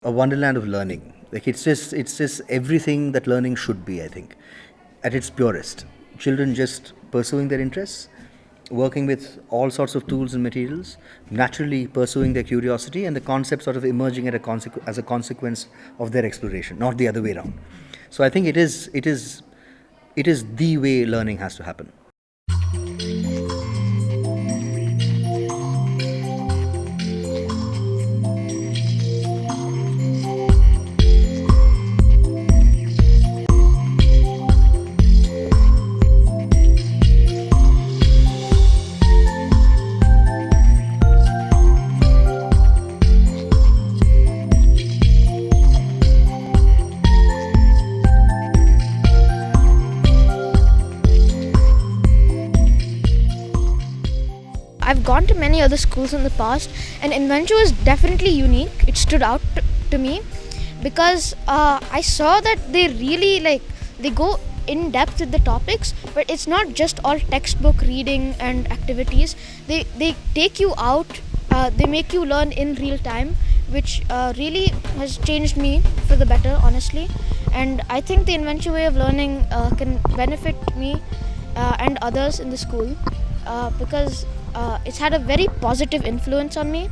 a wonderland of learning. Like it's just everything that learning should be, I think, at its purest. Children just pursuing their interests, working with all sorts of tools and materials, naturally pursuing their curiosity, and the concept sort of emerging as a consequence of their exploration, not the other way around. So I think it is the way learning has to happen. I've gone to many other schools in the past, and Inventure was definitely unique. It stood out to me because I saw that they really they go in depth with the topics, but it's not just all textbook reading and activities. They take you out, they make you learn in real time, which really has changed me for the better, honestly. And I think the Inventure way of learning can benefit me and others in the school because it's had a very positive influence on me,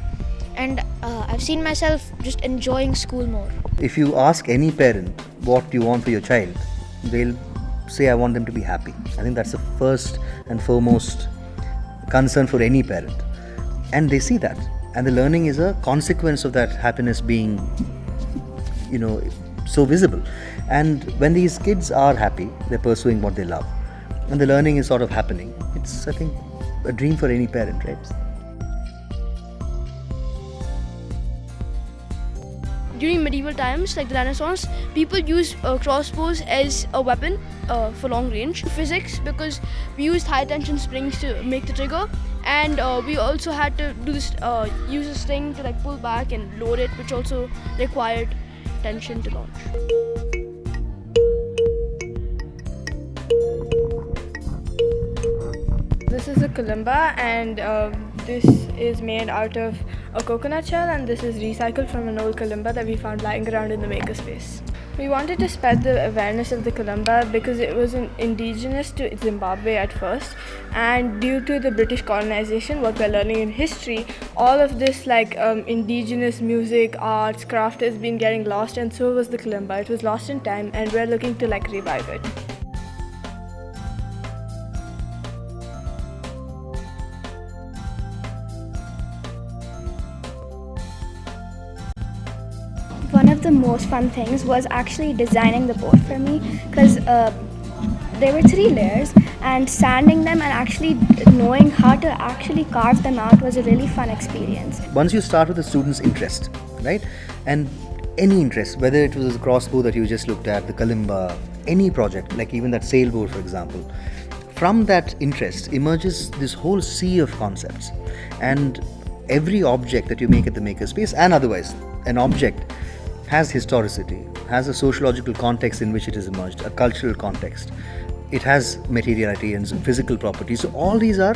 and I've seen myself just enjoying school more. If you ask any parent what you want for your child, they'll say, I want them to be happy. I think that's the first and foremost concern for any parent. And they see that. And the learning is a consequence of that happiness being, so visible. And when these kids are happy, they're pursuing what they love, and the learning is sort of happening. It's, I think, a dream for any parent, right? During medieval times, like the Renaissance, people used crossbows as a weapon for long range. Physics, because we used high tension springs to make the trigger, and we also had to do this, use a string to pull back and load it, which also required tension to launch. This is a kalimba, and this is made out of a coconut shell, and this is recycled from an old kalimba that we found lying around in the Makerspace. We wanted to spread the awareness of the kalimba because it was indigenous to Zimbabwe at first, and due to the British colonization, what we're learning in history, all of this indigenous music, arts, craft has been getting lost, and so was the kalimba. It was lost in time, and we're looking to revive it. One of the most fun things was actually designing the board for me, because there were 3 layers, and sanding them and actually knowing how to actually carve them out was a really fun experience. Once you start with the student's interest, right? And any interest, whether it was the crossbow that you just looked at, the kalimba, any project, like even that sailboat, for example, from that interest emerges this whole sea of concepts. And every object that you make at the Makerspace, and otherwise, an object has historicity, has a sociological context in which it is emerged, a cultural context. It has materiality and physical properties. So all these are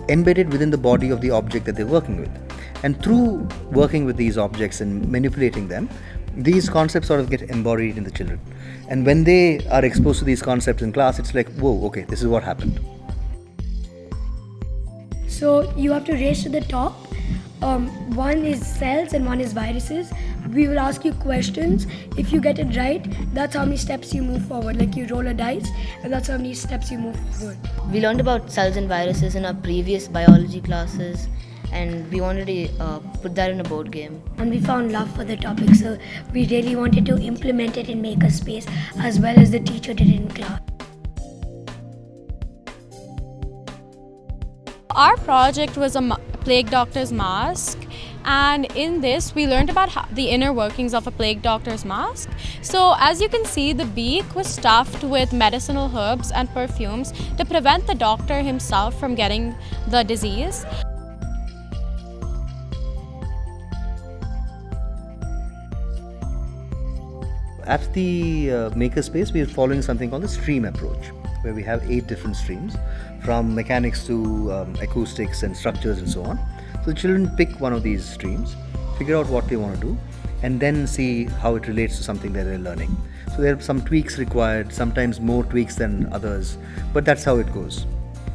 embedded within the body of the object that they're working with. And through working with these objects and manipulating them, these concepts sort of get embodied in the children. And when they are exposed to these concepts in class, it's like, whoa, okay, this is what happened. So you have to race to the top. One is cells and one is viruses. We will ask you questions. If you get it right, that's how many steps you move forward. You roll a dice, and that's how many steps you move forward. We learned about cells and viruses in our previous biology classes, and we wanted to put that in a board game. And we found love for the topic, so we really wanted to implement it in Makerspace as well as the teacher did in class. Our project was a plague doctor's mask, and in this we learned about the inner workings of a plague doctor's mask. So as you can see, the beak was stuffed with medicinal herbs and perfumes to prevent the doctor himself from getting the disease. At the Makerspace, we are following something called the stream approach, where we have 8 different streams, from mechanics to acoustics and structures and so on. So the children pick one of these streams, figure out what they want to do, and then see how it relates to something that they're learning. So there are some tweaks required, sometimes more tweaks than others, but that's how it goes.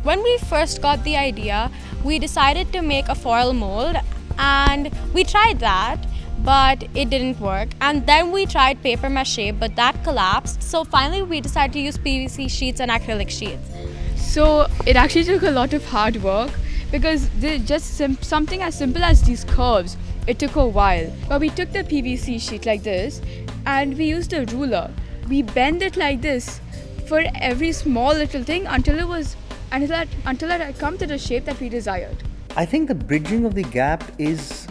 When we first got the idea, we decided to make a foil mold, and we tried that, but it didn't work. And then we tried paper mache, but that collapsed. So finally we decided to use PVC sheets and acrylic sheets. So it actually took a lot of hard work because something as simple as these curves, it took a while. But we took the PVC sheet like this and we used a ruler. We bend it like this for every small little thing until it had come to the shape that we desired. I think the bridging of the gap is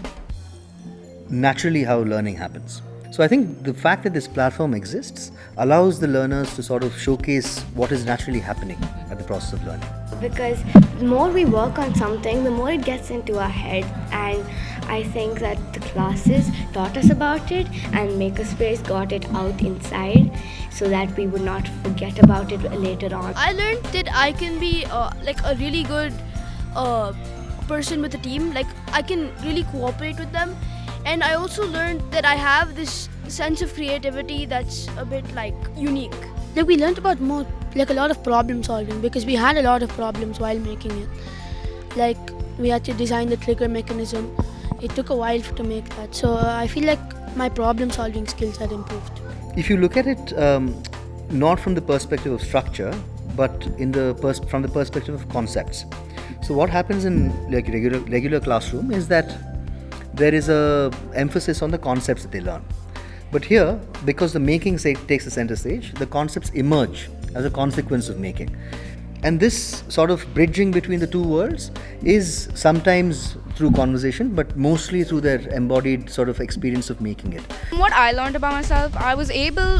naturally how learning happens. So I think the fact that this platform exists allows the learners to sort of showcase what is naturally happening at the process of learning. Because the more we work on something, the more it gets into our head, and I think that the classes taught us about it and Makerspace got it out inside so that we would not forget about it later on. I learned that I can be like a really good person with a team. Like I can really cooperate with them, and I also learned that I have this sense of creativity that's a bit like unique. Like we learned about more like a lot of problem solving because we had a lot of problems while making it. Like we had to design the trigger mechanism. It took a while to make that. So I feel like my problem solving skills had improved. If you look at it not from the perspective of structure, but from the perspective of concepts. So what happens in like regular classroom is that there is a emphasis on the concepts that they learn. But here, because the making takes the center stage, the concepts emerge as a consequence of making. And this sort of bridging between the two worlds is sometimes through conversation, but mostly through their embodied sort of experience of making it. What I learned about myself, I was able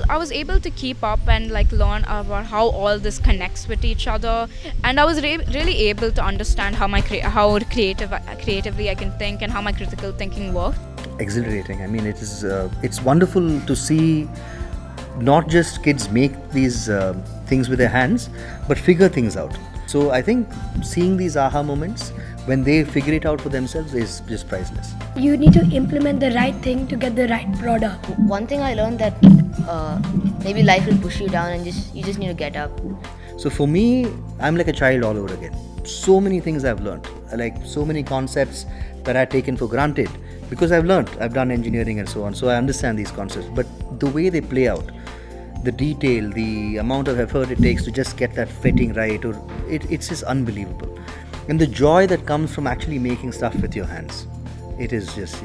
to keep up and like learn about how all this connects with each other, and I was really able to understand how creatively I can think and how my critical thinking works. Exhilarating. I mean, it's wonderful to see not just kids make these things with their hands, but figure things out. So I think seeing these aha moments when they figure it out for themselves is just priceless. You need to implement the right thing to get the right product. One thing I learned that maybe life will push you down and you just need to get up. So for me, I'm like a child all over again. So many things I've learned, like so many concepts that I've taken for granted because I've done engineering and so on. So I understand these concepts, but the way they play out, the detail, the amount of effort it takes to just get that fitting right, it's just unbelievable. And the joy that comes from actually making stuff with your hands, it is just,